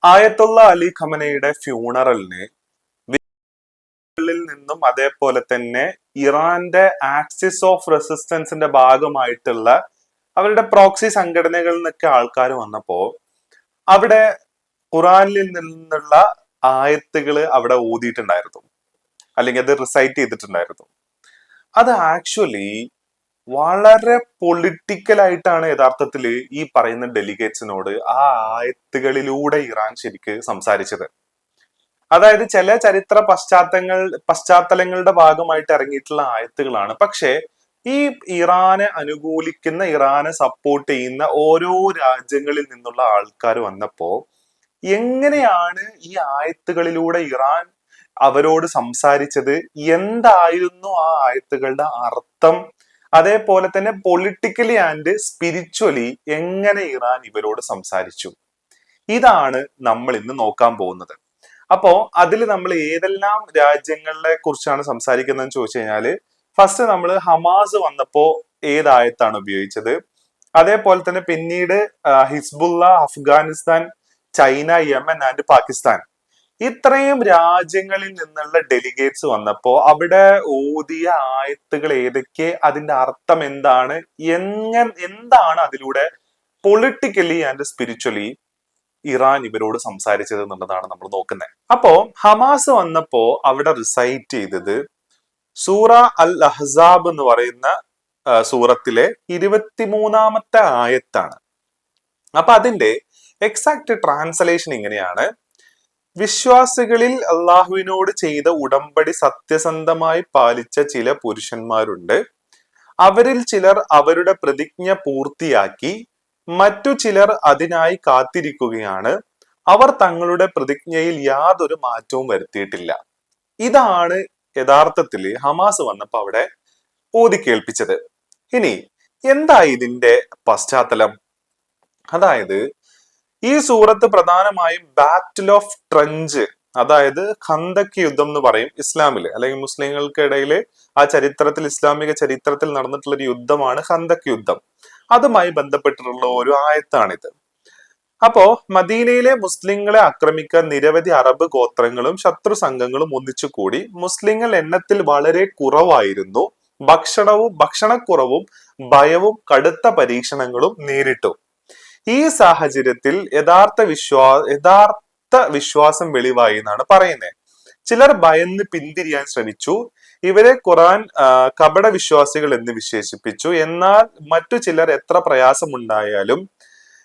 ആയത്തുള്ള അലി ഖമനയുടെ ഫ്യൂണറലിന് നിന്നും അതേപോലെ തന്നെ ഇറാന്റെ ആക്സിസ് ഓഫ് റെസിസ്റ്റൻസിന്റെ ഭാഗമായിട്ടുള്ള അവരുടെ പ്രോക്സി സംഘടനകളിൽ നിന്നൊക്കെ ആൾക്കാർ വന്നപ്പോ അവിടെ ഖുറാനിൽ നിന്നുള്ള ആയത്തുകൾ അവിടെ ഓതിയിട്ടുണ്ടായിരുന്നു, അല്ലെങ്കിൽ അത് റിസൈറ്റ് ചെയ്തിട്ടുണ്ടായിരുന്നു. അത് ആക്ച്വലി വളരെ പൊളിറ്റിക്കൽ ആയിട്ടാണ് യഥാർത്ഥത്തിൽ ഈ പറയുന്ന ഡെലിഗേറ്റ്സിനോട് ആ ആയത്തുകളിലൂടെ ഇറാൻ ശരിക്ക് സംസാരിച്ചത്. അതായത് ചില ചരിത്ര പശ്ചാത്തലങ്ങളുടെ ഭാഗമായിട്ട് ഇറങ്ങിയിട്ടുള്ള ആയത്തുകളാണ്. പക്ഷെ ഈ ഇറാനെ അനുകൂലിക്കുന്ന, ഇറാനെ സപ്പോർട്ട് ചെയ്യുന്ന ഓരോ രാജ്യങ്ങളിൽ നിന്നുള്ള ആൾക്കാർ വന്നപ്പോ എങ്ങനെയാണ് ഈ ആയത്തുകളിലൂടെ ഇറാൻ അവരോട് സംസാരിച്ചത്, എന്തായിരുന്നു ആ ആയത്തുകളുടെ അർത്ഥം, അതേപോലെ തന്നെ പൊളിറ്റിക്കലി ആൻഡ് സ്പിരിച്വലി എങ്ങനെ ഇറാൻ ഇവരോട് സംസാരിച്ചു, ഇതാണ് നമ്മൾ ഇന്ന് നോക്കാൻ പോകുന്നത്. അപ്പോ അതിൽ നമ്മൾ ഏതെല്ലാം രാജ്യങ്ങളെ കുറിച്ചാണ് സംസാരിക്കുന്നതെന്ന് ചോദിച്ചു കഴിഞ്ഞാല്, ഫസ്റ്റ് നമ്മൾ ഹമാസ് വന്നപ്പോ ഏതായത്താണ് ഉപയോഗിച്ചത്, അതേപോലെ തന്നെ പിന്നീട് Hezbollah, Afghanistan, China, Yemen and Pakistan, ഇത്രയും രാജ്യങ്ങളിൽ നിന്നുള്ള ഡെലിഗേറ്റ്സ് വന്നപ്പോ അവിടെ ഓതിയ ആയത്തുകൾ ഏതൊക്കെ, അതിന്റെ അർത്ഥം എന്താണ്, എന്താണ് അതിലൂടെ പൊളിറ്റിക്കലി ആൻഡ് സ്പിരിച്വലി ഇറാൻ ഇവരോട് സംസാരിച്ചത് എന്നുള്ളതാണ് നമ്മൾ നോക്കുന്നത്. അപ്പോ ഹമാസ് വന്നപ്പോ അവിടെ റിസൈറ്റ് ചെയ്തത് സൂറ അൽ അഹ്സാബ് എന്ന് പറയുന്ന സൂറത്തിലെ 23-ാമത്തെ ആയത്താണ്. അപ്പൊ അതിന്റെ എക്സാക്ട് ട്രാൻസ്ലേഷൻ ഇങ്ങനെയാണ്: വിശ്വാസികളിൽ അള്ളാഹുവിനോട് ചെയ്ത ഉടമ്പടി സത്യസന്ധമായി പാലിച്ച ചില പുരുഷന്മാരുണ്ട്. അവരിൽ ചിലർ അവരുടെ പ്രതിജ്ഞ പൂർത്തിയാക്കി, മറ്റു ചിലർ അതിനായി കാത്തിരിക്കുകയാണ്. അവർ തങ്ങളുടെ പ്രതിജ്ഞയിൽ യാതൊരു മാറ്റവും വരുത്തിയിട്ടില്ല. ഇതാണ് യഥാർത്ഥത്തിൽ ഹമാസ് വന്നപ്പോ അവിടെ ഓതി കേൾപ്പിച്ചത്. ഇനി എന്താ ഇതിന്റെ പശ്ചാത്തലം? അതായത് ഈ സൂറത്ത് പ്രധാനമായും ബാറ്റിൽ ഓഫ് ട്രഞ്ച്, അതായത് ഖന്തക് യുദ്ധം എന്ന് പറയും ഇസ്ലാമില്, അല്ലെങ്കിൽ മുസ്ലിങ്ങൾക്കിടയിൽ ആ ചരിത്രത്തിൽ, ഇസ്ലാമിക ചരിത്രത്തിൽ നടന്നിട്ടുള്ള ഒരു യുദ്ധമാണ് ഖന്തക് യുദ്ധം. അതുമായി ബന്ധപ്പെട്ടിട്ടുള്ള ഒരു ആയത്താണിത്. അപ്പോ മദീനയിലെ മുസ്ലിങ്ങളെ ആക്രമിക്കാൻ നിരവധി അറബ് ഗോത്രങ്ങളും ശത്രു സംഘങ്ങളും ഒന്നിച്ചുകൂടി. മുസ്ലിങ്ങൾ എണ്ണത്തിൽ വളരെ കുറവായിരുന്നു. ഭക്ഷണക്കുറവും ഭയവും കടുത്ത പരീക്ഷണങ്ങളും നേരിട്ടു. ഈ സാഹചര്യത്തിൽ യഥാർത്ഥ വിശ്വാസം വെളിവായി എന്നാണ് പറയുന്നത്. ചിലർ ഭയന്ന് പിന്തിരിയാൻ ശ്രമിച്ചു. ഇവരെ ഖുറാൻ കപട വിശ്വാസികൾ എന്ന് വിശേഷിപ്പിച്ചു. എന്നാൽ മറ്റു ചിലർ എത്ര പ്രയാസമുണ്ടായാലും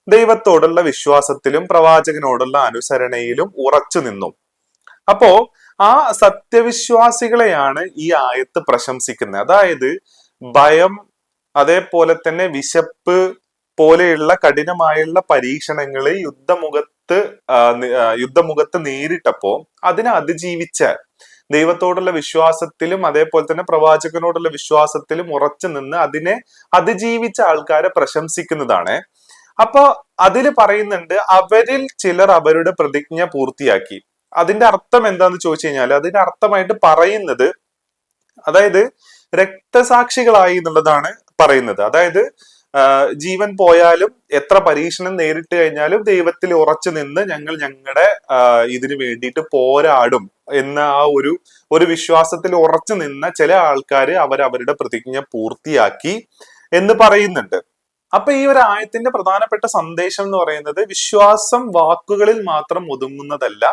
ദൈവത്തോടുള്ള വിശ്വാസത്തിലും പ്രവാചകനോടുള്ള അനുസരണയിലും ഉറച്ചു നിന്നു. അപ്പോ ആ സത്യവിശ്വാസികളെയാണ് ഈ ആയത്ത് പ്രശംസിക്കുന്നത്. അതായത് ഭയം, അതേപോലെ തന്നെ വിശപ്പ് പോലെയുള്ള കഠിനമായുള്ള പരീക്ഷണങ്ങളെ യുദ്ധമുഖത്ത് നേരിട്ടപ്പോ അതിനെ അതിജീവിച്ച, ദൈവത്തോടുള്ള വിശ്വാസത്തിലും അതേപോലെ തന്നെ പ്രവാചകനോടുള്ള വിശ്വാസത്തിലും ഉറച്ചു നിന്ന് അതിനെ അതിജീവിച്ച ആൾക്കാരെ പ്രശംസിക്കുന്നതാണ്. അപ്പൊ അതിൽ പറയുന്നുണ്ട്, അവരിൽ ചിലർ അവരുടെ പ്രതിജ്ഞ പൂർത്തിയാക്കി. അതിന്റെ അർത്ഥം എന്താന്ന് ചോദിച്ചു കഴിഞ്ഞാൽ, അതിന്റെ അർത്ഥമായിട്ട് പറയുന്നത്, അതായത് രക്തസാക്ഷികളായി എന്നുള്ളതാണ് പറയുന്നത്. അതായത് ജീവൻ പോയാലും എത്ര പരീക്ഷണം നേരിട്ട് കഴിഞ്ഞാലും ദൈവത്തിൽ ഉറച്ചു നിന്ന് ഞങ്ങളുടെ ഇതിനു വേണ്ടിയിട്ട് പോരാടും എന്ന ആ ഒരു വിശ്വാസത്തിൽ ഉറച്ചു നിന്ന ചില ആൾക്കാർ അവരവരുടെ പ്രതിജ്ഞ പൂർത്തിയാക്കി എന്ന് പറയുന്നുണ്ട്. അപ്പൊ ഈ ഒരു ആയത്തിന്റെ പ്രധാനപ്പെട്ട സന്ദേശം എന്ന് പറയുന്നത്, വിശ്വാസം വാക്കുകളിൽ മാത്രം ഒതുങ്ങുന്നതല്ല.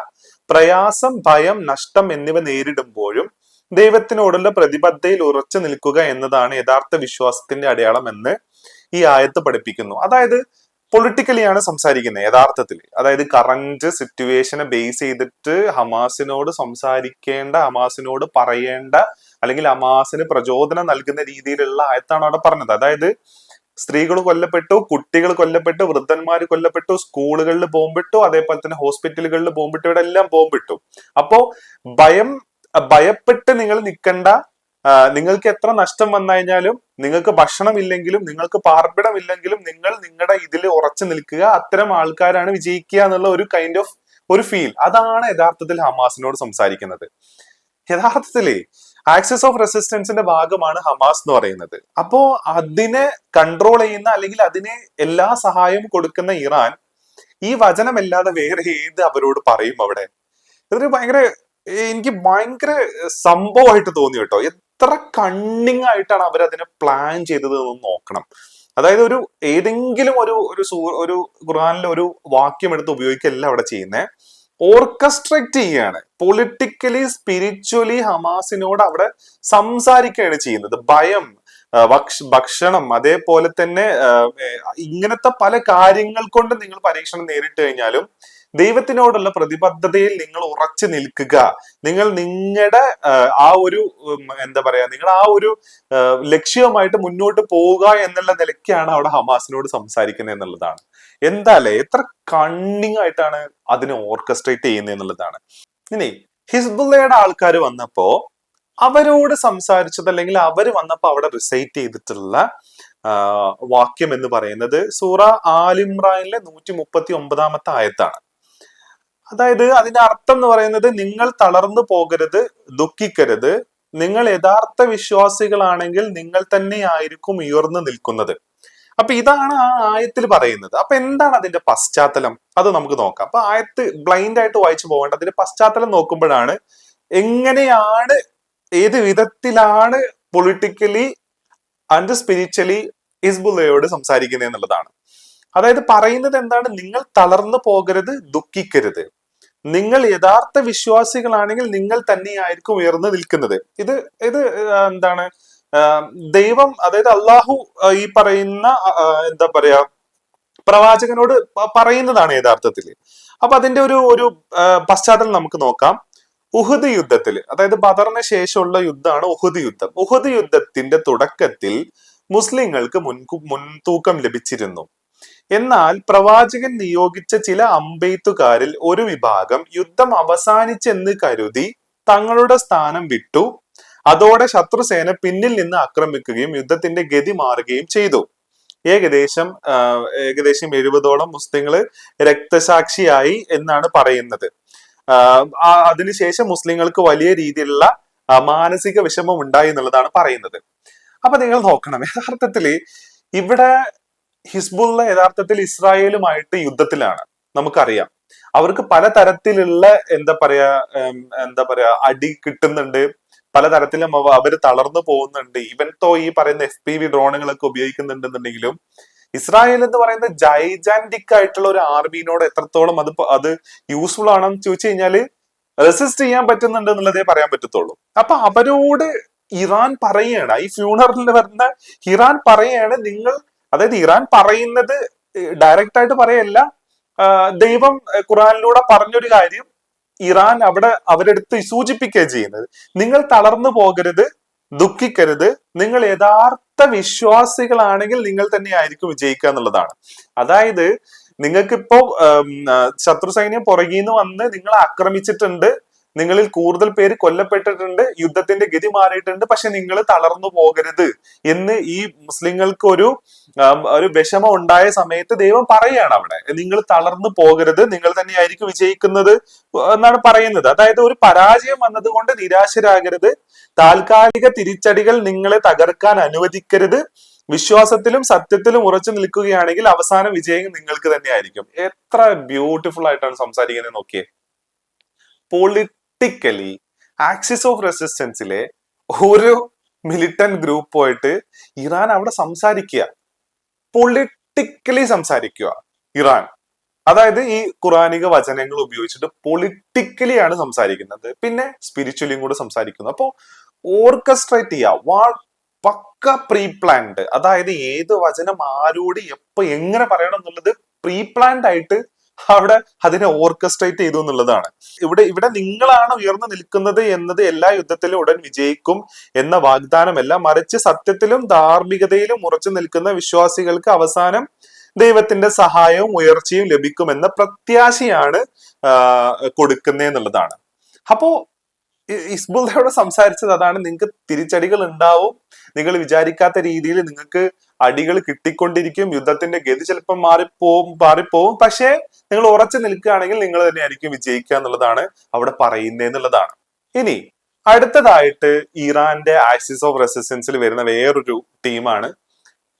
പ്രയാസം, ഭയം, നഷ്ടം എന്നിവ നേരിടുമ്പോഴും ദൈവത്തിനോടുള്ള പ്രതിബദ്ധതയിൽ ഉറച്ചു നിൽക്കുക എന്നതാണ് യഥാർത്ഥ വിശ്വാസത്തിന്റെ അടയാളം എന്ന് ഈ ആയത്ത് പഠിപ്പിക്കുന്നു. അതായത് പൊളിറ്റിക്കലിയാണ് സംസാരിക്കുന്നത് യഥാർത്ഥത്തിൽ. അതായത് കറന്റ് സിറ്റുവേഷനെ ബേസ് ചെയ്തിട്ട് ഹമാസിനോട് സംസാരിക്കേണ്ട, ഹമാസിനോട് പറയേണ്ട, അല്ലെങ്കിൽ ഹമാസിന് പ്രചോദനം നൽകുന്ന രീതിയിലുള്ള ആയത്താണ് അവിടെ പറഞ്ഞത്. അതായത് സ്ത്രീകൾ കൊല്ലപ്പെട്ടു, കുട്ടികൾ കൊല്ലപ്പെട്ടു, വൃദ്ധന്മാർ കൊല്ലപ്പെട്ടു, സ്കൂളുകളിൽ ബോംബിട്ടു, അതേപോലെ തന്നെ ഹോസ്പിറ്റലുകളിൽ ബോംബിട്ടു, ഇവിടെ എല്ലാം ബോംബിട്ടു. അപ്പോ ഭയപ്പെട്ട് നിങ്ങൾ നിൽക്കണ്ട. നിങ്ങൾക്ക് എത്ര നഷ്ടം വന്നു കഴിഞ്ഞാലും, നിങ്ങൾക്ക് ഭക്ഷണം ഇല്ലെങ്കിലും, നിങ്ങൾക്ക് പാർപ്പിടം ഇല്ലെങ്കിലും, നിങ്ങൾ നിങ്ങളുടെ ഇതിൽ ഉറച്ചു നിൽക്കുക. അത്തരം ആൾക്കാരാണ് വിജയിക്കുക എന്നുള്ള ഒരു കൈൻഡ് ഓഫ് ഒരു ഫീൽ. അതാണ് യഥാർത്ഥത്തിൽ ഹമാസിനോട് സംസാരിക്കുന്നത്. യഥാർത്ഥത്തില് ആക്സിസ് ഓഫ് റെസിസ്റ്റൻസിന്റെ ഭാഗമാണ് ഹമാസ് എന്ന് പറയുന്നത്. അപ്പോ അതിനെ കൺട്രോൾ ചെയ്യുന്ന, അല്ലെങ്കിൽ അതിനെ എല്ലാ സഹായവും കൊടുക്കുന്ന ഇറാൻ ഈ വചനമല്ലാതെ വേറെ ഏത് അവരോട് പറയും അവിടെ? ഇതൊരു ഭയങ്കര എനിക്ക് ഭയങ്കര സംഭവമായിട്ട് തോന്നി കേട്ടോ. എത്ര കണ്ണിങ് ആയിട്ടാണ് അവർ അതിനെ പ്ലാൻ ചെയ്തത് എന്ന് നോക്കണം. അതായത് ഏതെങ്കിലും ഒരു ഖുർആനിലെ ഒരു വാക്യം എടുത്ത് ഉപയോഗിക്കല്ല അവിടെ ചെയ്യുന്നത്. ഓർക്കസ്ട്രേറ്റ് ചെയ്യാണ്, പൊളിറ്റിക്കലി സ്പിരിച്വലി ഹമാസിനോട് അവിടെ സംസാരിക്കുകയാണ് ചെയ്യുന്നത്. ഭയം, ഭക്ഷണം, അതേപോലെ തന്നെ ഇങ്ങനത്തെ പല കാര്യങ്ങൾ കൊണ്ട് നിങ്ങൾ പരീക്ഷണം നേരിട്ട് കഴിഞ്ഞാലും ദൈവത്തിനോടുള്ള പ്രതിബദ്ധതയിൽ നിങ്ങൾ ഉറച്ചു നിൽക്കുക. നിങ്ങൾ നിങ്ങളുടെ ആ ഒരു എന്താ പറയാ, നിങ്ങൾ ആ ഒരു ലക്ഷ്യവുമായിട്ട് മുന്നോട്ട് പോവുക എന്നുള്ള നിലയ്ക്കാണ് അവിടെ ഹമാസിനോട് സംസാരിക്കുന്നത് എന്നുള്ളതാണ്. എന്താല്ലേ എത്ര കണ്ണിങ് ആയിട്ടാണ് അതിനെ ഓർക്കസ്ട്രേറ്റ് ചെയ്യുന്നത് എന്നുള്ളതാണ്. ഇനി ഹിസ്ബുള്ളയുടെ ആൾക്കാർ വന്നപ്പോ അവരോട് സംസാരിച്ചത്, അല്ലെങ്കിൽ അവർ വന്നപ്പോ അവിടെ റിസൈറ്റ് ചെയ്തിട്ടുള്ള വാക്യം എന്ന് പറയുന്നത് സൂറ ആലിമ്രാനിലെ 139 ആയത്താണ്. അതായത് അതിന്റെ അർത്ഥം എന്ന് പറയുന്നത്, നിങ്ങൾ തളർന്നു പോകരുത്, ദുഃഖിക്കരുത്, നിങ്ങൾ യഥാർത്ഥ വിശ്വാസികളാണെങ്കിൽ നിങ്ങൾ തന്നെ ആയിരിക്കും ഉയർന്നു നിൽക്കുന്നത്. അപ്പൊ ഇതാണ് ആ ആയത്തിൽ പറയുന്നത്. അപ്പൊ എന്താണ് അതിന്റെ പശ്ചാത്തലം, അത് നമുക്ക് നോക്കാം. അപ്പൊ ആയത്ത് ബ്ലൈൻഡ് ആയിട്ട് വായിച്ചു പോകേണ്ട, അതിന്റെ പശ്ചാത്തലം നോക്കുമ്പോഴാണ് എങ്ങനെയാണ്, ഏത് വിധത്തിലാണ് പൊളിറ്റിക്കലി ആൻഡ് സ്പിരിച്വലി ഹിസ്ബുള്ളയോട് സംസാരിക്കുന്നത് എന്നുള്ളതാണ്. അതായത് പറയുന്നത് എന്താണ്, നിങ്ങൾ തളർന്നു പോകരുത്, ദുഃഖിക്കരുത്, നിങ്ങൾ യഥാർത്ഥ വിശ്വാസികളാണെങ്കിൽ നിങ്ങൾ തന്നെയായിരിക്കും ഉയർന്നു നിൽക്കുന്നത്. ഇത് എന്താണ് ദൈവം, അതായത് അള്ളാഹു ഈ പറയുന്ന എന്താ പറയാ പ്രവാചകനോട് പറയുന്നതാണ് യഥാർത്ഥത്തിൽ. അപ്പൊ അതിന്റെ ഒരു പശ്ചാത്തലം നമുക്ക് നോക്കാം. ഉഹുദ് യുദ്ധത്തിൽ, അതായത് ബദറിന് ശേഷമുള്ള യുദ്ധമാണ് ഉഹുദ് യുദ്ധം. ഉഹുദ് യുദ്ധത്തിന്റെ തുടക്കത്തിൽ മുസ്ലിങ്ങൾക്ക് മുൻതൂക്കം ലഭിച്ചിരുന്നു. എന്നാൽ പ്രവാചകൻ നിയോഗിച്ച ചില അമ്പെയ്ത്തുകാരിൽ ഒരു വിഭാഗം യുദ്ധം അവസാനിച്ചെന്ന് കരുതി തങ്ങളുടെ സ്ഥാനം വിട്ടു. അതോടെ ശത്രുസേന പിന്നിൽ നിന്ന് ആക്രമിക്കുകയും യുദ്ധത്തിന്റെ ഗതി മാറുകയും ചെയ്തു. ഏകദേശം 70ഓളം മുസ്ലിങ്ങൾ രക്തസാക്ഷിയായി എന്നാണ് പറയുന്നത്. അതിനുശേഷം മുസ്ലിങ്ങൾക്ക് വലിയ രീതിയിലുള്ള മാനസിക വിഷമം ഉണ്ടായി എന്നുള്ളതാണ് പറയുന്നത്. അപ്പൊ നിങ്ങൾ നോക്കണം, യഥാർത്ഥത്തില് ഇവിടെ ഹിസ്ബുള്ള യഥാർത്ഥത്തിൽ ഇസ്രായേലുമായിട്ട് യുദ്ധത്തിലാണ്. നമുക്കറിയാം അവർക്ക് പലതരത്തിലുള്ള എന്താ പറയാ അടി കിട്ടുന്നുണ്ട്, പലതരത്തിലും അവർ തളർന്നു പോകുന്നുണ്ട്. ഇവൻതോ ഈ പറയുന്ന FPV ഡ്രോണുകളൊക്കെ ഉപയോഗിക്കുന്നുണ്ടെന്നുണ്ടെങ്കിലും ഇസ്രായേൽ എന്ന് പറയുന്ന ജൈജാന്റിക് ആയിട്ടുള്ള ഒരു ആർമിനോട് എത്രത്തോളം അത് യൂസ്ഫുൾ ആണെന്ന് ചോദിച്ചു കഴിഞ്ഞാല് റെസിസ്റ്റ് ചെയ്യാൻ പറ്റുന്നുണ്ട് എന്നുള്ളതേ പറയാൻ പറ്റത്തുള്ളൂ. അപ്പൊ അവരോട് ഇറാൻ പറയുകയാണ്, ഈ ഫ്യൂണറിൽ വരുന്ന ഇറാൻ പറയുകയാണ്, നിങ്ങൾ, അതായത് ഇറാൻ പറയുന്നത് ഡയറക്റ്റ് ആയിട്ട് പറയല്ല, ദൈവം ഖുറാനിലൂടെ പറഞ്ഞൊരു കാര്യം ഇറാൻ അവിടെ അവരെടുത്ത് സൂചിപ്പിക്കുകയാണ് ചെയ്യുന്നത്. നിങ്ങൾ തളർന്നു പോകരുത്, ദുഃഖിക്കരുത്, നിങ്ങൾ യഥാർത്ഥ വിശ്വാസികളാണെങ്കിൽ നിങ്ങൾ തന്നെ ആയിരിക്കും വിജയിക്കുക എന്നുള്ളതാണ്. അതായത് നിങ്ങൾക്കിപ്പോ ശത്രു സൈന്യം പുറകിൽ നിന്ന് വന്ന് നിങ്ങളെ ആക്രമിച്ചിട്ടുണ്ട്, നിങ്ങളിൽ കൂടുതൽ പേര് കൊല്ലപ്പെട്ടിട്ടുണ്ട്, യുദ്ധത്തിന്റെ ഗതി മാറിയിട്ടുണ്ട്, പക്ഷെ നിങ്ങൾ തളർന്നു പോകരുത് എന്ന് ഈ മുസ്ലിങ്ങൾക്ക് ഒരു വിഷമം ഉണ്ടായ സമയത്ത് ദൈവം പറയുകയാണ് അവിടെ, നിങ്ങൾ തളർന്നു പോകരുത്, നിങ്ങൾ തന്നെയായിരിക്കും വിജയിക്കുന്നത് എന്നാണ് പറയുന്നത്. അതായത് ഒരു പരാജയം വന്നതുകൊണ്ട് നിരാശരാകരുത്, താൽക്കാലിക തിരിച്ചടികൾ നിങ്ങളെ തകർക്കാൻ അനുവദിക്കരുത്, വിശ്വാസത്തിലും സത്യത്തിലും ഉറച്ചു നിൽക്കുകയാണെങ്കിൽ അവസാന വിജയം നിങ്ങൾക്ക് തന്നെയായിരിക്കും. എത്ര ബ്യൂട്ടിഫുൾ ആയിട്ടാണ് സംസാരിക്കുന്നത് നോക്കിയേ. പൊളിറ്റിക്കലി ആക്സിസ് ഓഫ് റെസിസ്റ്റൻസിലെ ഒരു മിലിറ്റന്റ് ഗ്രൂപ്പുമായിട്ട് ഇറാൻ അവിടെ സംസാരിക്കുക, പൊളിറ്റിക്കലി സംസാരിക്കുക ഇറാൻ. അതായത് ഈ ഖുറാനിക വചനങ്ങൾ ഉപയോഗിച്ചിട്ട് പൊളിറ്റിക്കലി ആണ് സംസാരിക്കുന്നത്, പിന്നെ സ്പിരിച്വലിയും കൂടെ സംസാരിക്കുന്നു. അപ്പോ ഓർക്കസ്ട്രേറ്റ് ചെയ്യുക, പക്ക പ്രീ പ്ലാൻഡ്. അതായത് ഏത് വചനം ആരോട് എപ്പോ എങ്ങനെ പറയണം എന്നുള്ളത് പ്രീ പ്ലാൻഡ് ആയിട്ട് അവിടെ അതിനെ ഓർക്കസ്ട്രേറ്റ് ചെയ്തു എന്നുള്ളതാണ്. ഇവിടെ നിങ്ങളാണ് ഉയർന്നു നിൽക്കുന്നത് എന്നത് എല്ലാ യുദ്ധത്തിലും ഉടൻ വിജയിക്കും എന്ന വാഗ്ദാനമല്ല, മറിച്ച് സത്യത്തിലും ധാർമ്മികതയിലും ഉറച്ചു നിൽക്കുന്ന വിശ്വാസികൾക്ക് അവസാനം ദൈവത്തിന്റെ സഹായവും ഉയർച്ചയും ലഭിക്കുമെന്ന പ്രത്യാശയാണ് കൊടുക്കുന്നതെന്നുള്ളതാണ്. അപ്പോ ഹിസ്ബുള്ളയോട് സംസാരിച്ചത് അതാണ്, നിങ്ങൾക്ക് തിരിച്ചടികൾ ഉണ്ടാവും, നിങ്ങൾ വിചാരിക്കാത്ത രീതിയിൽ നിങ്ങൾക്ക് അടികൾ കിട്ടിക്കൊണ്ടിരിക്കും, യുദ്ധത്തിന്റെ ഗതി ചിലപ്പോൾ മാറിപ്പോവും, പക്ഷേ നിങ്ങൾ ഉറച്ചു നിൽക്കുകയാണെങ്കിൽ നിങ്ങൾ തന്നെയായിരിക്കും വിജയിക്കുക എന്നുള്ളതാണ് അവിടെ പറയുന്നതെന്നുള്ളതാണ്. ഇനി അടുത്തതായിട്ട് ഇറാന്റെ ആക്സിസ് ഓഫ് റെസിസ്റ്റൻസിൽ വരുന്ന വേറൊരു ടീമാണ്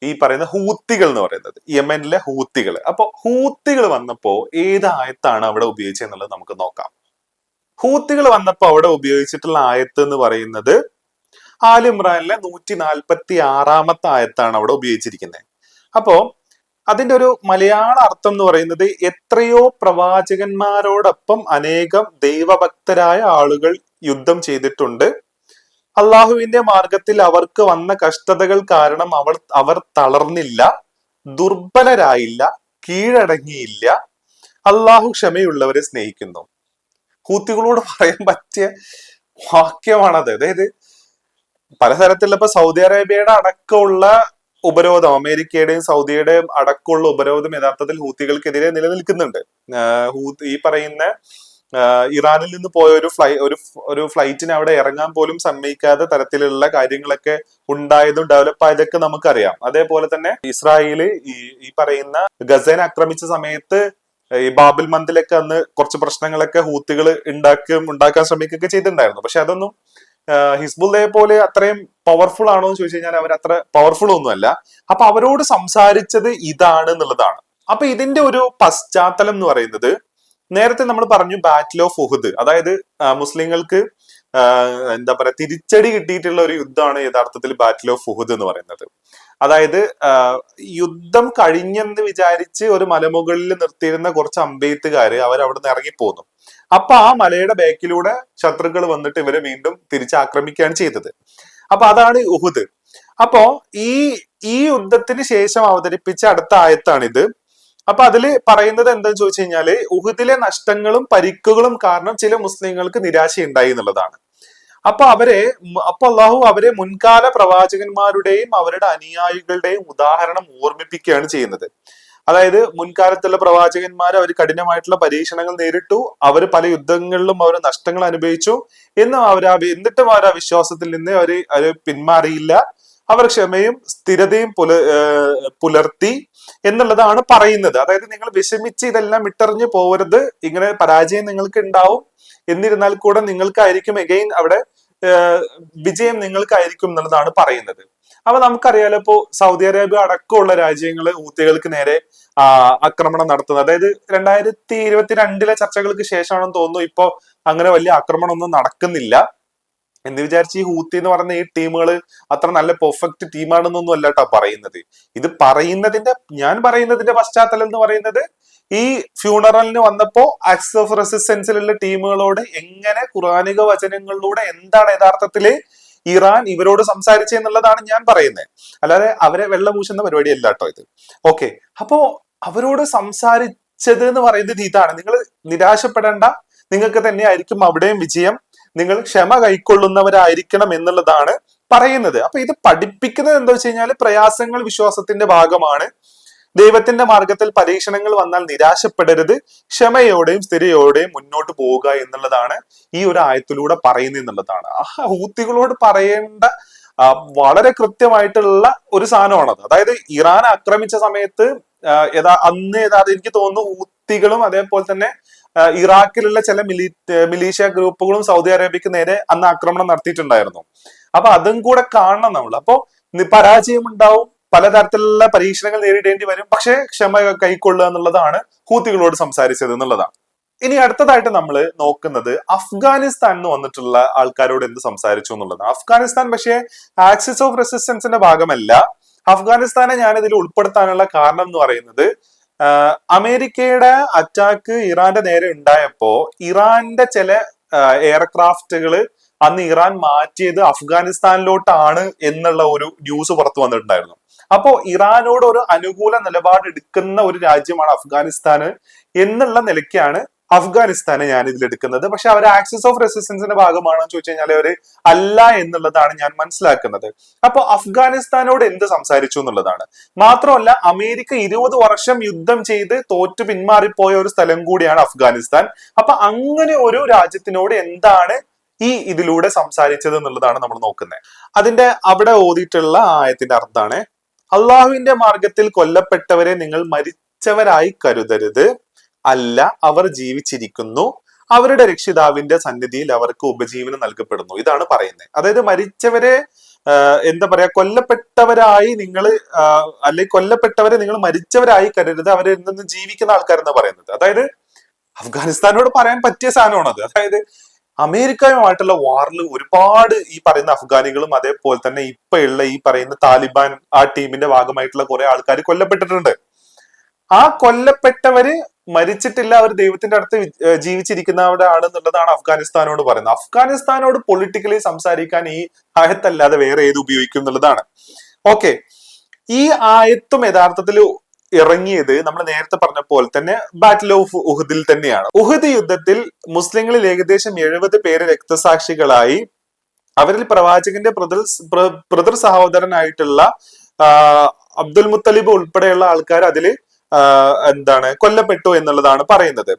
ഈ പറയുന്ന ഹൂത്തികൾ എന്ന് പറയുന്നത്, യമനിലെ ഹൂത്തികൾ. അപ്പൊ ഹൂത്തികൾ വന്നപ്പോ ഏത് ആയത്താണ് അവിടെ ഉപയോഗിച്ചെന്നുള്ളത് നമുക്ക് നോക്കാം. ഹൂത്തികൾ വന്നപ്പോ അവിടെ ഉപയോഗിച്ചിട്ടുള്ള ആയത്ത് എന്ന് പറയുന്നത് ആൽ ഇമ്രാനിലെ 146 ആയത്താണ് അവിടെ ഉപയോഗിച്ചിരിക്കുന്നത്. അപ്പോ അതിന്റെ ഒരു മലയാള അർത്ഥം എന്ന് പറയുന്നത്, എത്രയോ പ്രവാചകന്മാരോടൊപ്പം അനേകം ദൈവഭക്തരായ ആളുകൾ യുദ്ധം ചെയ്തിട്ടുണ്ട്. അള്ളാഹുവിന്റെ മാർഗത്തിൽ അവർക്ക് വന്ന കഷ്ടതകൾ കാരണം അവർ തളർന്നില്ല, ദുർബലരായില്ല, കീഴടങ്ങിയില്ല. അള്ളാഹു ക്ഷമയുള്ളവരെ സ്നേഹിക്കുന്നു. ഹൂത്തികളോട് പറയാൻ പറ്റിയ വാക്യമാണത്. അതായത് പലതരത്തിലുള്ള ഇപ്പൊ സൗദി അറേബ്യയുടെ അടക്കമുള്ള ഉപരോധം, അമേരിക്കയുടെയും സൗദിയുടെയും അടക്കമുള്ള ഉപരോധം യഥാർത്ഥത്തിൽ ഹൂത്തികൾക്കെതിരെ നിലനിൽക്കുന്നുണ്ട്. ഈ പറയുന്ന ഇറാനിൽ നിന്ന് പോയ ഒരു ഫ്ലൈറ്റിന് അവിടെ ഇറങ്ങാൻ പോലും സമ്മതിക്കാത്ത തരത്തിലുള്ള കാര്യങ്ങളൊക്കെ ഉണ്ടായതും ഡെവലപ്പ് ആയതൊക്കെ നമുക്കറിയാം. അതേപോലെ തന്നെ ഇസ്രായേല് ഈ പറയുന്ന ഗസേനെ ആക്രമിച്ച സമയത്ത് ഈ ബാബിൽ മന്ദിലൊക്കെ അന്ന് കുറച്ച് പ്രശ്നങ്ങളൊക്കെ ഹൂത്തികൾ ഉണ്ടാക്കാൻ ശ്രമിക്കുകയൊക്കെ ചെയ്തിട്ടുണ്ടായിരുന്നു. പക്ഷെ അതൊന്നും ഹിസ്ബുള്ളയെ പോലെ അത്രയും പവർഫുൾ ആണോ എന്ന് ചോദിച്ചു കഴിഞ്ഞാൽ അവർ അത്ര പവർഫുൾ ഒന്നുമല്ല. അപ്പൊ അവരോട് സംസാരിച്ചത് ഇതാണ് എന്നുള്ളതാണ്. അപ്പൊ ഇതിന്റെ ഒരു പശ്ചാത്തലം എന്ന് പറയുന്നത്, നേരത്തെ നമ്മൾ പറഞ്ഞു ബാറ്റിൽ ഓഫ് ഉഹുദ്, അതായത് മുസ്ലിങ്ങൾക്ക് എന്താ പറയാ തിരിച്ചടി കിട്ടിയിട്ടുള്ള ഒരു യുദ്ധമാണ് യഥാർത്ഥത്തിൽ ബാറ്റിൽ ഓഫ് ഉഹുദ് എന്ന് പറയുന്നത്. അതായത് യുദ്ധം കഴിഞ്ഞെന്ന് വിചാരിച്ച് ഒരു മലമുകളിൽ നിർത്തിയിരുന്ന കുറച്ച് അമ്പെയ്ത്തുകാര് അവരവിടുന്ന് ഇറങ്ങിപ്പോന്നു. അപ്പൊ ആ മലയുടെ ബാക്കിലൂടെ ശത്രുക്കൾ വന്നിട്ട് ഇവരെ വീണ്ടും തിരിച്ചാക്രമിക്കുകയാണ് ചെയ്തത്. അപ്പൊ അതാണ് ഉഹുദ്. അപ്പോ ഈ യുദ്ധത്തിന് ശേഷം അവതരിപ്പിച്ച അടുത്ത ആയത്താണിത്. അപ്പൊ അതില് പറയുന്നത് എന്താന്ന് ചോദിച്ചു കഴിഞ്ഞാല്, ഉഹുദിലെ നഷ്ടങ്ങളും പരിക്കുകളും കാരണം ചില മുസ്ലിങ്ങൾക്ക് നിരാശയുണ്ടായി എന്നുള്ളതാണ്. അപ്പൊ അള്ളാഹു അവരെ മുൻകാല പ്രവാചകന്മാരുടെയും അവരുടെ അനുയായികളുടെയും ഉദാഹരണം ഓർമ്മിപ്പിക്കുകയാണ് ചെയ്യുന്നത്. അതായത് മുൻകാലത്തുള്ള പ്രവാചകന്മാർ അവർ കഠിനമായിട്ടുള്ള പരീക്ഷണങ്ങൾ നേരിട്ടു, അവർ പല യുദ്ധങ്ങളിലും അവർ നഷ്ടങ്ങൾ അനുഭവിച്ചു, എന്നിട്ടും അവർ ആ വിശ്വാസത്തിൽ നിന്ന് അവർ പിന്മാറിയില്ല. അവർ ക്ഷമയും സ്ഥിരതയും പുലർത്തി എന്നുള്ളതാണ് പറയുന്നത്. അതായത് നിങ്ങൾ വിഷമിച്ച് ഇതെല്ലാം ഇട്ടെറിഞ്ഞു പോകരുത്, ഇങ്ങനെ പരാജയം നിങ്ങൾക്ക് ഉണ്ടാവും, എന്നിരുന്നാൽ കൂടെ നിങ്ങൾക്കായിരിക്കും എഗെയിൻ അവിടെ വിജയം നിങ്ങൾക്കായിരിക്കും എന്നുള്ളതാണ് പറയുന്നത്. അപ്പൊ നമുക്കറിയാലോ, ഇപ്പോ സൗദി അറേബ്യ അടക്കമുള്ള രാജ്യങ്ങൾ ഹൂത്തികൾക്ക് നേരെ ആക്രമണം നടത്തുന്നത്. അതായത് 2022 ചർച്ചകൾക്ക് ശേഷമാണെന്ന് തോന്നുന്നു ഇപ്പോ അങ്ങനെ വലിയ ആക്രമണം ഒന്നും നടക്കുന്നില്ല. എന്ന് വിചാരിച്ച് ഈ ഹൂത്തി എന്ന് പറയുന്ന ഈ ടീമുകൾ അത്ര നല്ല പെർഫെക്റ്റ് ടീമാണെന്നൊന്നും അല്ല കേട്ടോ പറയുന്നത്. ഞാൻ പറയുന്നതിന്റെ പശ്ചാത്തലം എന്ന് പറയുന്നത്, ഈ ഫ്യൂണറലിന് വന്നപ്പോ ആക്സ് ഓഫ് റെസിസ്റ്റൻസിലുള്ള ടീമുകളോട് എങ്ങനെ ഖുറാനിക വചനങ്ങളിലൂടെ എന്താണ് യഥാർത്ഥത്തില് ഇറാൻ ഇവരോട് സംസാരിച്ചെന്നുള്ളതാണ് ഞാൻ പറയുന്നത്. അല്ലാതെ അവരെ വെള്ളപൂശുന്ന പരിപാടിയല്ല കേട്ടോ ഇത്. ഓക്കെ, അപ്പോ അവരോട് സംസാരിച്ചത് എന്ന് പറയുന്നത് ഇതാണ്: നിങ്ങൾ നിരാശപ്പെടേണ്ട, നിങ്ങൾക്ക് തന്നെ ആയിരിക്കും അവിടെയും വിജയം, നിങ്ങൾ ക്ഷമ കൈക്കൊള്ളുന്നവരായിരിക്കണം എന്നുള്ളതാണ് പറയുന്നത്. അപ്പൊ ഇത് പഠിപ്പിക്കുന്നത് എന്താ വെച്ച് കഴിഞ്ഞാൽ, പ്രയാസങ്ങൾ വിശ്വാസത്തിന്റെ ഭാഗമാണ്. ദൈവത്തിന്റെ മാർഗത്തിൽ പരീക്ഷണങ്ങൾ വന്നാൽ നിരാശപ്പെടരുത്, ക്ഷമയോടെയും സ്ഥിരയോടെയും മുന്നോട്ട് പോവുക എന്നുള്ളതാണ് ഈ ഒരു ആയത്തിലൂടെ പറയുന്നത് എന്നുള്ളതാണ്. ആ ഹൂത്തികളോട് പറയേണ്ട വളരെ കൃത്യമായിട്ടുള്ള ഒരു സാധനമാണത്. അതായത് ഇറാൻ ആക്രമിച്ച സമയത്ത് എനിക്ക് തോന്നുന്നു ഹൂത്തികളും അതേപോലെ തന്നെ ഇറാഖിലുള്ള ചില മിലീഷ്യ ഗ്രൂപ്പുകളും സൗദി അറേബ്യക്ക് നേരെ അന്ന് ആക്രമണം നടത്തിയിട്ടുണ്ടായിരുന്നു. അപ്പൊ അതും കൂടെ കാണണം നമ്മൾ. അപ്പോ പരാജയം ഉണ്ടാവും, പലതരത്തിലുള്ള പരീക്ഷണങ്ങൾ നേരിടേണ്ടി വരും, പക്ഷെ ക്ഷമ കൈക്കൊള്ളുക എന്നുള്ളതാണ് ഹൂത്തികളോട് സംസാരിച്ചത് എന്നുള്ളതാണ്. ഇനി അടുത്തതായിട്ട് നമ്മൾ നോക്കുന്നത് അഫ്ഗാനിസ്ഥാൻ എന്ന് വന്നിട്ടുള്ള ആൾക്കാരോട് എന്ത് സംസാരിച്ചു എന്നുള്ളതാണ്. അഫ്ഗാനിസ്ഥാൻ പക്ഷേ ആക്സിസ് ഓഫ് റെസിസ്റ്റൻസിന്റെ ഭാഗമല്ല. അഫ്ഗാനിസ്ഥാനെ ഞാൻ ഇതിൽ ഉൾപ്പെടുത്താനുള്ള കാരണം എന്ന് പറയുന്നത്, അമേരിക്കയുടെ അറ്റാക്ക് ഇറാന്റെ നേരെ ഉണ്ടായപ്പോ ഇറാന്റെ ചില എയർക്രാഫ്റ്റുകൾ അന്ന് ഇറാൻ മാറ്റിയത് അഫ്ഗാനിസ്ഥാനിലോട്ടാണ് എന്നുള്ള ഒരു ന്യൂസ് പുറത്തു വന്നിട്ടുണ്ടായിരുന്നു. അപ്പോ ഇറാനോട് ഒരു അനുകൂല നിലപാട് എടുക്കുന്ന ഒരു രാജ്യമാണ് അഫ്ഗാനിസ്ഥാന് എന്നുള്ള നിലയ്ക്കാണ് അഫ്ഗാനിസ്ഥാനെ ഞാൻ ഇതിൽ എടുക്കുന്നത്. പക്ഷെ അവർ ആക്സിസ് ഓഫ് റെസിസ്റ്റൻസിന്റെ ഭാഗമാണെന്ന് ചോദിച്ചു കഴിഞ്ഞാൽ അവര് അല്ല എന്നുള്ളതാണ് ഞാൻ മനസ്സിലാക്കുന്നത്. അപ്പൊ അഫ്ഗാനിസ്ഥാനോട് എന്ത് സംസാരിച്ചു എന്നുള്ളതാണ്. മാത്രമല്ല, അമേരിക്ക 20 വർഷം യുദ്ധം ചെയ്ത് തോറ്റു പിന്മാറിപ്പോയ ഒരു സ്ഥലം കൂടിയാണ് അഫ്ഗാനിസ്ഥാൻ. അപ്പൊ അങ്ങനെ ഒരു രാജ്യത്തിനോട് എന്താണ് ഇതിലൂടെ സംസാരിച്ചത് എന്നുള്ളതാണ് നമ്മൾ നോക്കുന്നത്. അതിന്റെ അവിടെ ഓതിയിട്ടുള്ള ആയത്തിന്റെ അർത്ഥമാണ്: അള്ളാഹുവിന്റെ മാർഗത്തിൽ കൊല്ലപ്പെട്ടവരെ നിങ്ങൾ മരിച്ചവരായി കരുതരുത്, അല്ല, അവർ ജീവിച്ചിരിക്കുന്നു, അവരുടെ രക്ഷിതാവിന്റെ സന്നിധിയിൽ അവർക്ക് ഉപജീവനം നൽകപ്പെടുന്നു. ഇതാണ് പറയുന്നത്. അതായത് മരിച്ചവരെ എന്താ പറയാ, കൊല്ലപ്പെട്ടവരായി നിങ്ങൾ അല്ലെങ്കിൽ കൊല്ലപ്പെട്ടവരെ നിങ്ങൾ മരിച്ചവരായി കരുതരുത്, അവരിൽ നിന്ന് ജീവിക്കുന്ന ആൾക്കാരെന്ന് പറയുന്നത്. അതായത് അഫ്ഗാനിസ്ഥാനോട് പറയാൻ പറ്റിയ സാധനമാണത്. അതായത് അമേരിക്കയുമായിട്ടുള്ള വാറിൽ ഒരുപാട് ഈ പറയുന്ന അഫ്ഗാനികളും അതേപോലെ തന്നെ ഇപ്പോഴുള്ള ഈ പറയുന്ന താലിബാൻ ആ ടീമിന്റെ ഭാഗമായിട്ടുള്ള കുറെ ആൾക്കാർ കൊല്ലപ്പെട്ടിട്ടുണ്ട്. ആ കൊല്ലപ്പെട്ടവര് മരിച്ചിട്ടില്ല, അവർ ദൈവത്തിന്റെ അടുത്ത് ജീവിച്ചിരിക്കുന്നവരാണെന്നുള്ളതാണ് അഫ്ഗാനിസ്ഥാനോട് പറയുന്നത്. അഫ്ഗാനിസ്ഥാനോട് പൊളിറ്റിക്കലി സംസാരിക്കാൻ ഈ ആയത്തല്ലാതെ വേറെ ഏത് ഉപയോഗിക്കും എന്നുള്ളതാണ്. ഓക്കെ, ഈ ആയത്തും യഥാർത്ഥത്തിൽ ഇറങ്ങിയത് നമ്മൾ നേരത്തെ പറഞ്ഞ പോലെ തന്നെ ബാറ്റിൽ ഓഫ് ഉഹദിൽ തന്നെയാണ്. ഉഹദ് യുദ്ധത്തിൽ മുസ്ലിങ്ങളിൽ ഏകദേശം 70 പേര് രക്തസാക്ഷികളായി. അവരിൽ പ്രവാചകന്റെ ബ്രദർ സഹോദരനായിട്ടുള്ള അബ്ദുൽ മുത്തലിബ് ഉൾപ്പെടെയുള്ള ആൾക്കാർ അതില് കൊല്ലപ്പെട്ടു എന്നുള്ളതാണ് പറയുന്നത്.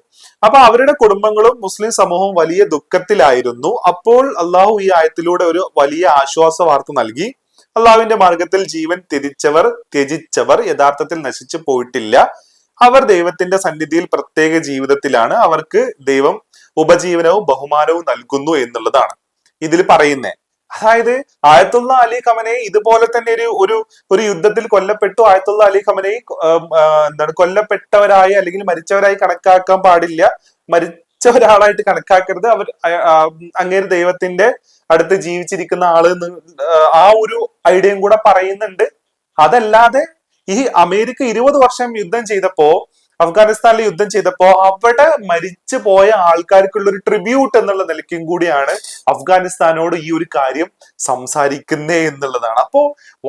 അപ്പൊ അവരുടെ കുടുംബങ്ങളും മുസ്ലിം സമൂഹവും വലിയ ദുഃഖത്തിലായിരുന്നു. അപ്പോൾ അള്ളാഹു ഈ ആയത്തിലൂടെ ഒരു വലിയ ആശ്വാസ വാർത്ത നൽകി. അള്ളാഹുവിന്റെ മാർഗത്തിൽ ജീവൻ ത്യജിച്ചവർ യഥാർത്ഥത്തിൽ നശിച്ചു പോയിട്ടില്ല. അവർ ദൈവത്തിന്റെ സന്നിധിയിൽ പ്രത്യേക ജീവിതത്തിലാണ്. അവർക്ക് ദൈവം ഉപജീവനവും ബഹുമാനവും നൽകുന്നു എന്നുള്ളതാണ് ഇതിൽ പറയുന്നത്. അതായത് ആയത്തുള്ള അലി ഖമനയി ഇതുപോലെ തന്നെ ഒരു യുദ്ധത്തിൽ കൊല്ലപ്പെട്ടു. ആയത്തുള്ള അലി ഖമനയി കൊല്ലപ്പെട്ടവരായി അല്ലെങ്കിൽ മരിച്ചവരായി കണക്കാക്കാൻ പാടില്ല, മരിച്ച ഒരാളായിട്ട് കണക്കാക്കരുത്. അവർ അങ്ങേര് ദൈവത്തിന്റെ അടുത്ത് ജീവിച്ചിരിക്കുന്ന ആള് ആ ഒരു ഐഡിയയും കൂടെ പറയുന്നുണ്ട്. അതല്ലാതെ ഈ അമേരിക്ക 20 വർഷം യുദ്ധം ചെയ്തപ്പോ, അഫ്ഗാനിസ്ഥാനിൽ യുദ്ധം ചെയ്തപ്പോ അവിടെ മരിച്ചു പോയ ആൾക്കാർക്കുള്ള ഒരു ട്രിബ്യൂട്ട് എന്നുള്ള നിലയ്ക്കും കൂടിയാണ് അഫ്ഗാനിസ്ഥാനോട് ഈ ഒരു കാര്യം സംസാരിക്കുന്നേ എന്നുള്ളതാണ്. അപ്പോ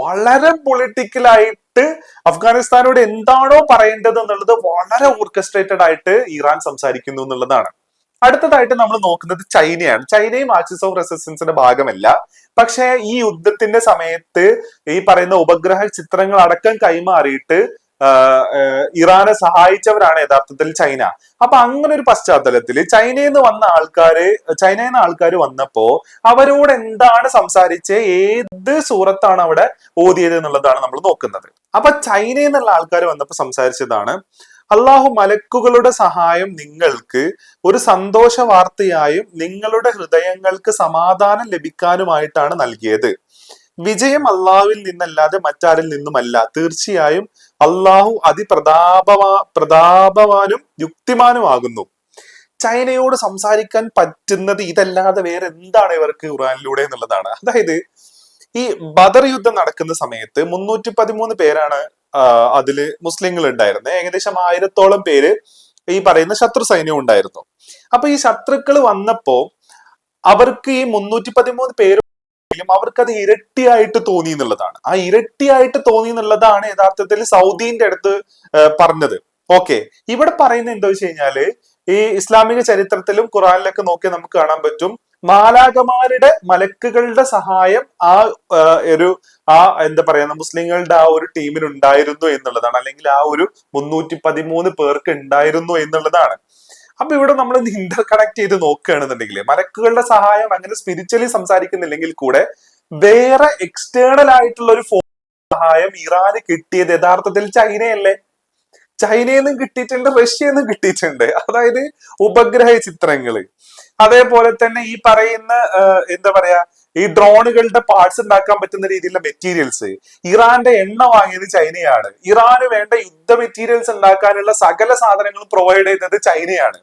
വളരെ പൊളിറ്റിക്കലായിട്ട് അഫ്ഗാനിസ്ഥാനോട് എന്താണോ പറയേണ്ടത് എന്നുള്ളത് വളരെ ഓർക്കസ്ട്രേറ്റഡ് ആയിട്ട് ഇറാൻ സംസാരിക്കുന്നു എന്നുള്ളതാണ്. അടുത്തതായിട്ട് നമ്മൾ നോക്കുന്നത് ചൈനയാണ്. ചൈനയും ആക്സിസ് ഓഫ് റെസിസ്റ്റൻസിന്റെ ഭാഗമല്ല. പക്ഷെ ഈ യുദ്ധത്തിന്റെ സമയത്ത് ഈ പറയുന്ന ഉപഗ്രഹ ചിത്രങ്ങൾ അടക്കം കൈമാറിയിട്ട് ഇറാനെ സഹായിച്ചവരാണ് യഥാർത്ഥത്തിൽ ചൈന. അപ്പൊ അങ്ങനെ ഒരു പശ്ചാത്തലത്തിൽ ചൈനയിൽ നിന്ന് ആൾക്കാർ വന്നപ്പോ അവരോട് എന്താണ് സംസാരിച്ച് ഏത് സൂറത്താണ് അവിടെ ഓതിയത് എന്നുള്ളതാണ് നമ്മൾ നോക്കുന്നത്. അപ്പൊ ചൈനയിൽ നിന്നുള്ള ആൾക്കാർ വന്നപ്പോ സംസാരിച്ചതാണ്, അള്ളാഹു മലക്കുകളുടെ സഹായം നിങ്ങൾക്ക് ഒരു സന്തോഷ വാർത്തയായും നിങ്ങളുടെ ഹൃദയങ്ങൾക്ക് സമാധാനം ലഭിക്കാനുമായിട്ടാണ് നൽകിയത്. വിജയം അള്ളാഹുവിൽ നിന്നല്ലാതെ മറ്റാരിൽ നിന്നുമല്ല. തീർച്ചയായും അള്ളാഹു പ്രതാപവാനും യുക്തിമാനുമാകുന്നു. ചൈനയോട് സംസാരിക്കാൻ പറ്റുന്നത് ഇതല്ലാതെ വേറെ എന്താണ് ഇവർക്ക് ഖുർആനിലൂടെ എന്നുള്ളതാണ്. അതായത് ഈ ബദർ യുദ്ധം നടക്കുന്ന സമയത്ത് 313 പേരാണ് അതില് മുസ്ലിങ്ങൾ ഉണ്ടായിരുന്നത്. ഏകദേശം 1000-ഓളം പേര് ഈ പറയുന്ന ശത്രു സൈന്യം ഉണ്ടായിരുന്നു. അപ്പൊ ഈ ശത്രുക്കൾ വന്നപ്പോ അവർക്ക് ഈ 313 പേര് അവർക്കത് ഇരട്ടിയായിട്ട് തോന്നി എന്നുള്ളതാണ്. ആ ഇരട്ടിയായിട്ട് തോന്നി എന്നുള്ളതാണ് യഥാർത്ഥത്തിൽ സൗദിന്റെ അടുത്ത് പറഞ്ഞത്. ഓക്കെ, ഇവിടെ പറയുന്നത് എന്താ വെച്ച് കഴിഞ്ഞാല് ഈ ഇസ്ലാമിക ചരിത്രത്തിലും ഖുറാനിലൊക്കെ നോക്കിയാൽ നമുക്ക് കാണാൻ പറ്റും, മാലാകമാരുടെ മലക്കുകളുടെ സഹായം എന്താ പറയുക മുസ്ലിങ്ങളുടെ ആ ഒരു ടീമിന് ഉണ്ടായിരുന്നു എന്നുള്ളതാണ്. അല്ലെങ്കിൽ ആ ഒരു 313 പേർക്ക് ഉണ്ടായിരുന്നു എന്നുള്ളതാണ്. അപ്പൊ ഇവിടെ നമ്മൾ ഇന്റർ കണക്ട് ചെയ്ത് നോക്കുകയാണെന്നുണ്ടെങ്കിൽ മലക്കുകളുടെ സഹായം അങ്ങനെ സ്പിരിച്വലി സംസാരിക്കുന്നില്ലെങ്കിൽ കൂടെ വേറെ എക്സ്റ്റേണൽ ആയിട്ടുള്ള ഒരു സഹായം ഇറാന് കിട്ടിയത് യഥാർത്ഥത്തിൽ ചൈനയല്ലേ? ചൈനയിൽ നിന്നും കിട്ടിയിട്ടുണ്ട്, റഷ്യയിൽ നിന്നും കിട്ടിയിട്ടുണ്ട്. അതായത് ഉപഗ്രഹ ചിത്രങ്ങള്, അതേപോലെ തന്നെ ഈ പറയുന്ന എന്താ പറയാ ഈ ഡ്രോണുകളുടെ പാർട്സ് ഉണ്ടാക്കാൻ പറ്റുന്ന രീതിയിലുള്ള മെറ്റീരിയൽസ്. ഇറാന്റെ എണ്ണ വാങ്ങിയത് ചൈനയാണ്. ഇറാന് വേണ്ട യുദ്ധ മെറ്റീരിയൽസ് ഉണ്ടാക്കാനുള്ള സകല സാധനങ്ങളും പ്രൊവൈഡ് ചെയ്തത് ചൈനയാണ്.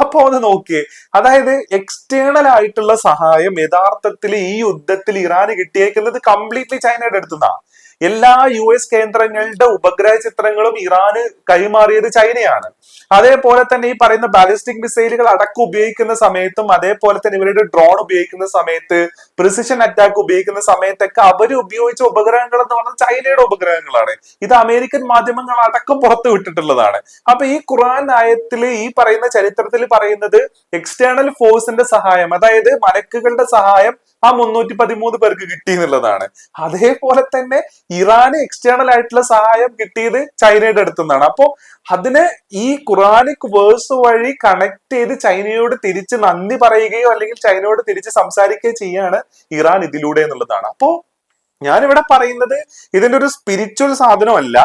അപ്പൊ ഒന്ന് നോക്കിയേ, അതായത് എക്സ്റ്റേണൽ ആയിട്ടുള്ള സഹായം യഥാർത്ഥത്തിൽ ഈ യുദ്ധത്തിൽ ഇറാന് കിട്ടിയേക്കുന്നത് കംപ്ലീറ്റ്ലി ചൈനയുടെ അടുത്തുനിന്നാണ്. എല്ലാ US കേന്ദ്രങ്ങളുടെ ഉപഗ്രഹ ചിത്രങ്ങളും ഇറാന് കൈമാറിയത് ചൈനയാണ്. അതേപോലെ തന്നെ ഈ പറയുന്ന ബാലിസ്റ്റിക് മിസൈലുകൾ അടക്കം ഉപയോഗിക്കുന്ന സമയത്തും, അതേപോലെ തന്നെ ഇവരുടെ ഡ്രോൺ ഉപയോഗിക്കുന്ന സമയത്ത്, പ്രിസിഷൻ അറ്റാക്ക് ഉപയോഗിക്കുന്ന സമയത്തൊക്കെ അവർ ഉപയോഗിച്ച ഉപഗ്രഹങ്ങൾ എന്ന് പറഞ്ഞാൽ ചൈനയുടെ ഉപഗ്രഹങ്ങളാണ്. ഇത് അമേരിക്കൻ മാധ്യമങ്ങൾ അടക്കം പുറത്തു വിട്ടിട്ടുള്ളതാണ്. അപ്പൊ ഈ ഖുർആൻ ആയത്തിൽ ഈ പറയുന്ന ചരിത്രത്തിൽ പറയുന്നത് എക്സ്റ്റേണൽ ഫോഴ്സിന്റെ സഹായം, അതായത് മലക്കുകളുടെ സഹായം ആ 313 പേർക്ക് കിട്ടി എന്നുള്ളതാണ്. അതേപോലെ തന്നെ ഇറാന് എക്സ്റ്റേണൽ ആയിട്ടുള്ള സഹായം കിട്ടിയത് ചൈനയുടെ അടുത്തു നിന്നാണ്. അപ്പോ അതിനെ ഈ ഖുറാനിക് വേഴ്സ് വഴി കണക്ട് ചെയ്ത് ചൈനയോട് തിരിച്ച് നന്ദി പറയുകയോ അല്ലെങ്കിൽ ചൈനയോട് തിരിച്ച് സംസാരിക്കുകയോ ചെയ്യാണ് ഇറാൻ ഇതിലൂടെ എന്നുള്ളതാണ്. അപ്പോ ഞാനിവിടെ പറയുന്നത് ഇതിന്റെ ഒരു സ്പിരിച്വൽ സാധനമല്ല,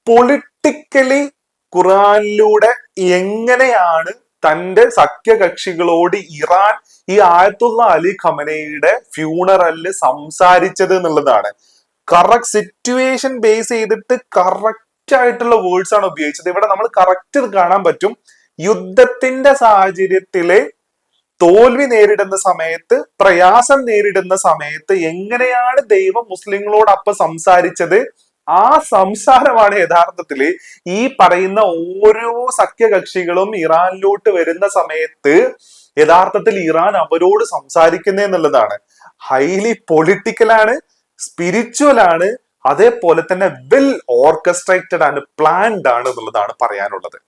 പൊളിറ്റിക്കലി ഖുറാനിലൂടെ എങ്ങനെയാണ് തന്റെ സഖ്യകക്ഷികളോട് ഇറാൻ ഈ ആയത്തുള്ള അലി ഖമനയുടെ ഫ്യൂണറലില് സംസാരിച്ചത് എന്നുള്ളതാണ്. കറക്റ്റ് സിറ്റുവേഷൻ ബേസ് ചെയ്തിട്ട് കറക്റ്റ് ആയിട്ടുള്ള വേർഡ്സ് ആണ് ഉപയോഗിച്ചത്. ഇവിടെ നമ്മൾ കറക്റ്റ് കാണാൻ പറ്റും. യുദ്ധത്തിന്റെ സാഹചര്യത്തില് തോൽവി നേരിടുന്ന സമയത്ത്, പ്രയാസം നേരിടുന്ന സമയത്ത് എങ്ങനെയാണ് ദൈവം മുസ്ലിങ്ങളോടൊപ്പം സംസാരിച്ചത്, ആ സംസാരമാണ് യഥാർത്ഥത്തില് ഈ പറയുന്ന ഓരോ സഖ്യകക്ഷികളും ഇറാനിലോട്ട് വരുന്ന സമയത്ത് യഥാർത്ഥത്തിൽ ഇറാൻ അവരോട് സംസാരിക്കുന്നതെന്നുള്ളതാണ്. ഹൈലി പൊളിറ്റിക്കൽ ആണ്, സ്പിരിച്വൽ ആണ്, അതേപോലെ തന്നെ വെൽ ഓർക്കസ്ട്രേറ്റഡ് ആൻഡ് പ്ലാൻഡ് ആണ് എന്നുള്ളതാണ് പറയാനുള്ളത്.